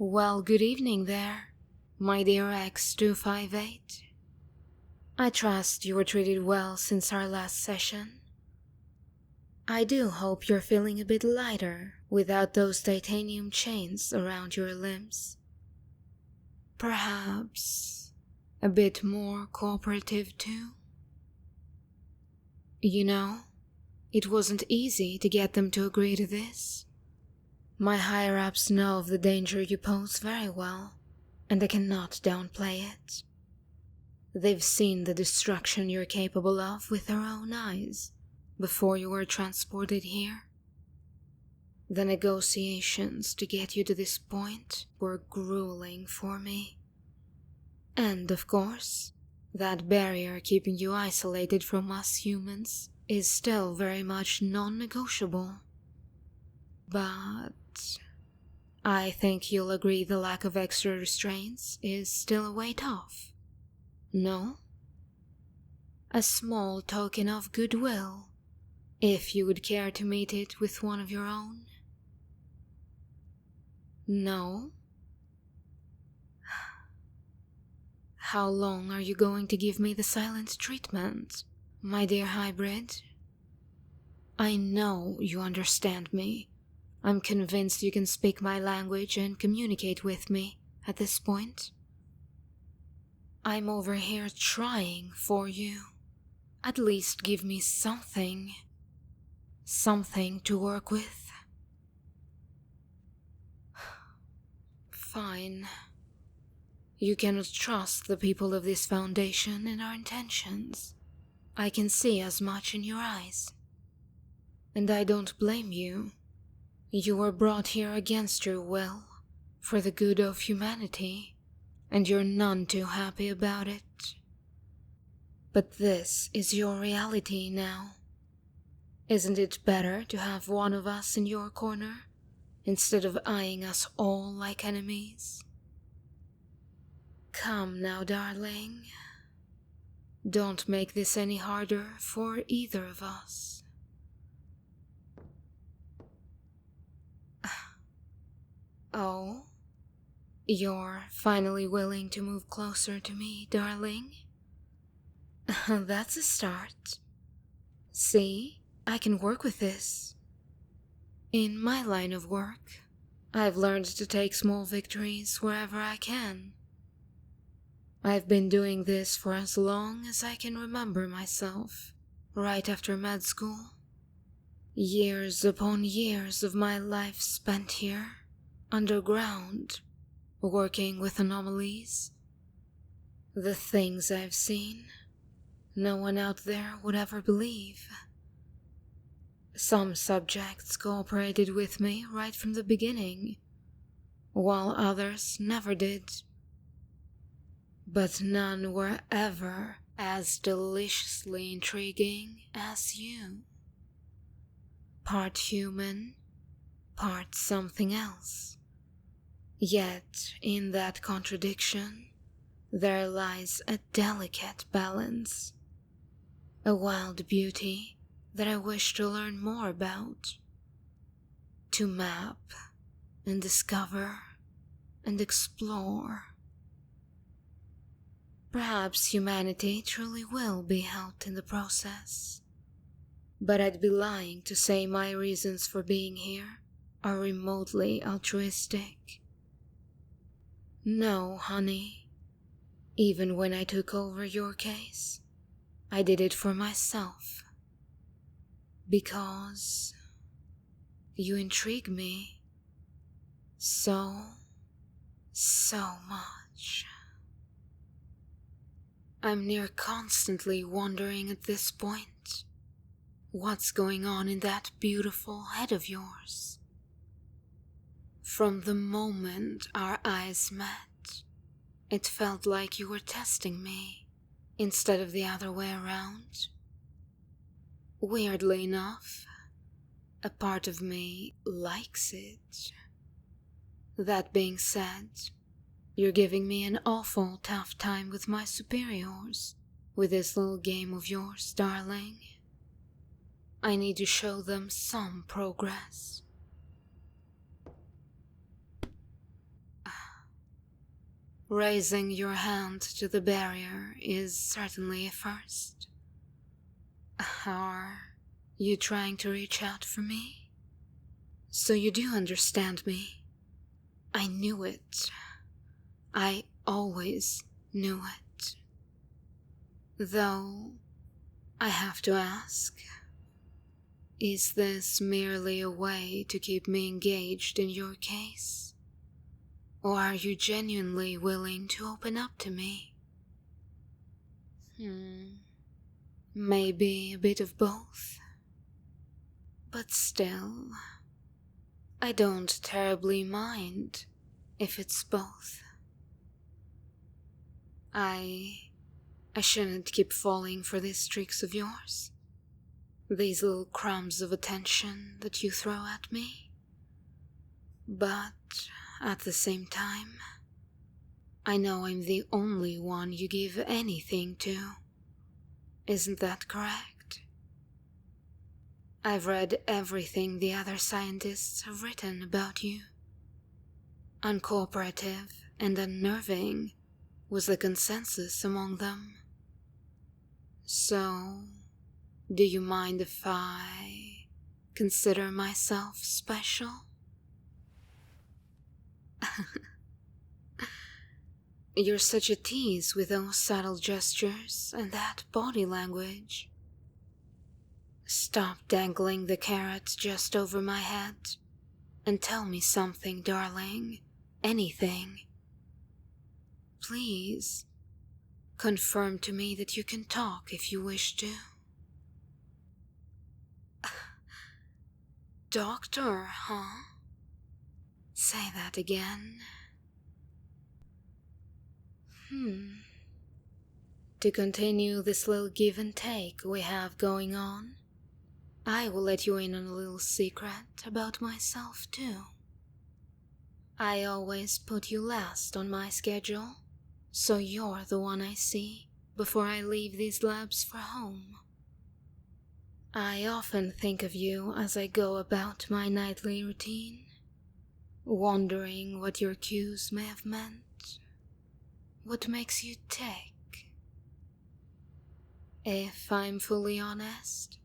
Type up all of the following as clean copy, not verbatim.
Well, good evening there, my dear X258. I trust you were treated well since our last session. I do hope you're feeling a bit lighter without those titanium chains around your limbs. Perhaps a bit more cooperative too? You know, it wasn't easy to get them to agree to this. My higher-ups know of the danger you pose very well, and I cannot downplay it. They've seen the destruction you're capable of with their own eyes before you were transported here. The negotiations to get you to this point were grueling for me. And of course, that barrier keeping you isolated from us humans is still very much non-negotiable. But I think you'll agree the lack of extra restraints is still a weight off. No? A small token of goodwill, if you would care to meet it with one of your own. No? How long are you going to give me the silent treatment, my dear hybrid? I know you understand me. I'm convinced you can speak my language and communicate with me at this point. I'm over here trying for you. At least give me something. Something to work with. Fine. You cannot trust the people of this foundation and our intentions. I can see as much in your eyes. And I don't blame you. You were brought here against your will, for the good of humanity, and you're none too happy about it. But this is your reality now. Isn't it better to have one of us in your corner, instead of eyeing us all like enemies? Come now, darling. Don't make this any harder for either of us. Oh, you're finally willing to move closer to me, darling? That's a start. See, I can work with this. In my line of work, I've learned to take small victories wherever I can. I've been doing this for as long as I can remember myself, right after med school. Years upon years of my life spent here, underground, working with anomalies. The things I've seen, no one out there would ever believe. Some subjects cooperated with me right from the beginning, while others never did. But none were ever as deliciously intriguing as you. Part human, part something else. Yet, in that contradiction, there lies a delicate balance, a wild beauty that I wish to learn more about, to map and discover and explore. Perhaps humanity truly will be helped in the process, but I'd be lying to say my reasons for being here are remotely altruistic. No, honey. Even when I took over your case, I did it for myself. Because you intrigue me so much. I'm near constantly wondering at this point, what's going on in that beautiful head of yours? From the moment our eyes met, it felt like you were testing me, instead of the other way around. Weirdly enough, a part of me likes it. That being said, you're giving me an awful tough time with my superiors, with this little game of yours, darling. I need to show them some progress. Raising your hand to the barrier is certainly a first. Are you trying to reach out for me? So you do understand me. I knew it. I always knew it. Though, I have to ask, is this merely a way to keep me engaged in your case? Or are you genuinely willing to open up to me? Maybe a bit of both. But still, I don't terribly mind if it's both. I shouldn't keep falling for these tricks of yours. These little crumbs of attention that you throw at me. But at the same time, I know I'm the only one you give anything to. Isn't that correct? I've read everything the other scientists have written about you. Uncooperative and unnerving was the consensus among them. So, do you mind if I consider myself special? You're such a tease with those subtle gestures and that body language. Stop dangling the carrot just over my head and tell me something, darling. Anything. Please, confirm to me that you can talk if you wish to. Doctor, huh? Say that again. To continue this little give and take we have going on, I will let you in on a little secret about myself too. I always put you last on my schedule, so you're the one I see before I leave these labs for home. I often think of you as I go about my nightly routine, wondering what your cues may have meant. What makes you tick? If I'm fully honest,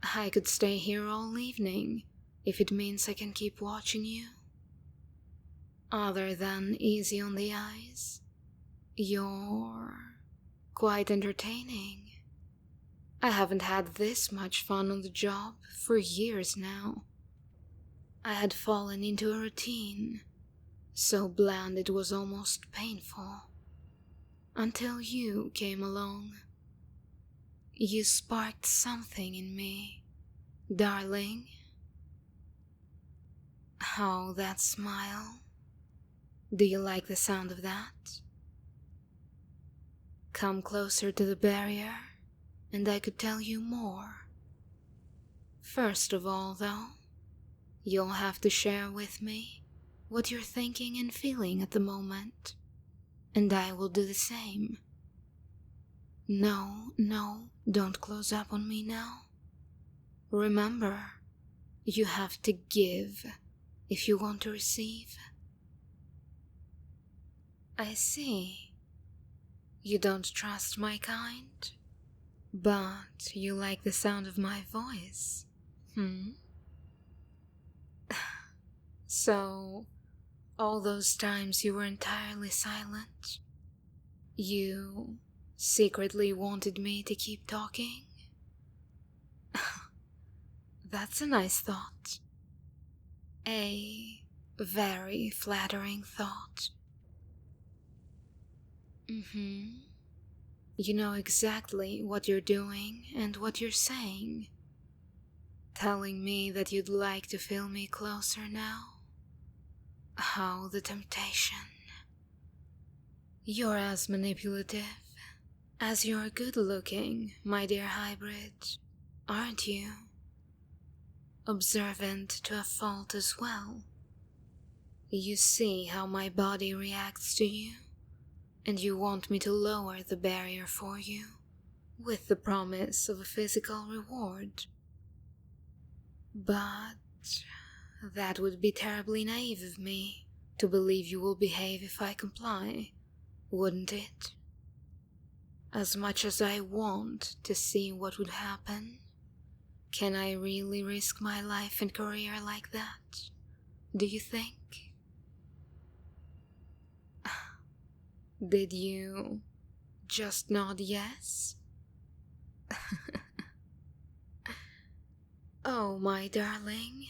I could stay here all evening if it means I can keep watching you. Other than easy on the eyes, you're quite entertaining. I haven't had this much fun on the job for years now. I had fallen into a routine, so bland it was almost painful. Until you came along. You sparked something in me, darling. Oh, that smile. Do you like the sound of that? Come closer to the barrier, and I could tell you more. First of all, though, you'll have to share with me what you're thinking and feeling at the moment, and I will do the same. No, don't close up on me now. Remember, you have to give if you want to receive. I see. You don't trust my kind, but you like the sound of my voice, So, all those times you were entirely silent, you secretly wanted me to keep talking? That's a nice thought. A very flattering thought. You know exactly what you're doing and what you're saying. Telling me that you'd like to feel me closer now. How the temptation. You're as manipulative as you're good-looking, my dear hybrid, aren't you? Observant to a fault as well. You see how my body reacts to you, and you want me to lower the barrier for you, with the promise of a physical reward. But that would be terribly naive of me to believe you will behave if I comply, wouldn't it? As much as I want to see what would happen, can I really risk my life and career like that? Do you think? Did you just nod yes? Oh, my darling,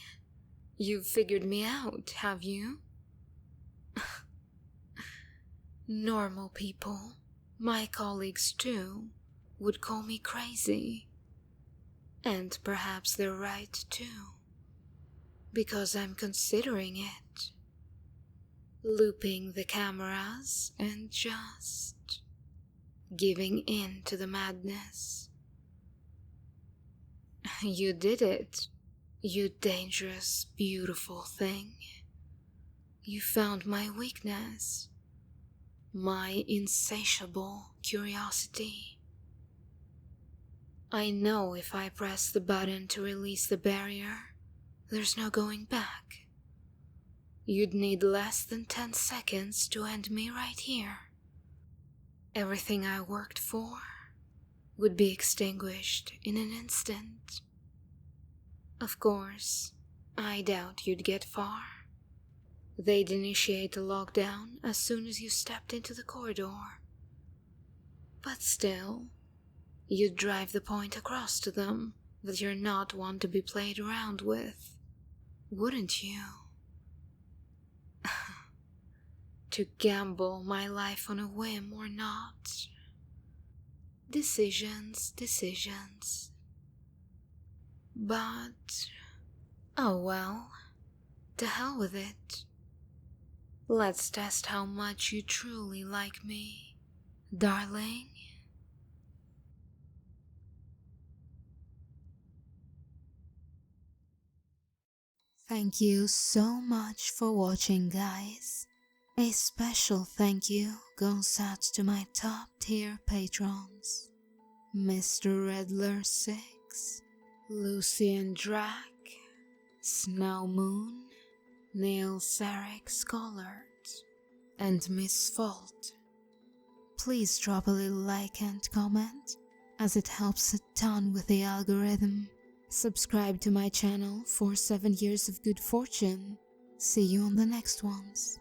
you've figured me out, have you? Normal people, my colleagues too, would call me crazy. And perhaps they're right too, because I'm considering it. Looping the cameras and just giving in to the madness. You did it, you dangerous, beautiful thing. You found my weakness, my insatiable curiosity. I know if I press the button to release the barrier, there's no going back. You'd need less than 10 seconds to end me right here. Everything I worked for would be extinguished in an instant. Of course, I doubt you'd get far. They'd initiate a lockdown as soon as you stepped into the corridor. But still, you'd drive the point across to them that you're not one to be played around with, wouldn't you? To gamble my life on a whim or not. Decisions. But, oh well, to hell with it. Let's test how much you truly like me, darling. Thank you so much for watching, guys. A special thank you goes out to my top tier patrons: Mr. Redler 6, Lucian Drac, Snow Moon, Neil Sarek Scholart, and Miss Fault. Please drop a little like and comment, as it helps a ton with the algorithm. Subscribe to my channel for 7 years of good fortune. See you on the next ones.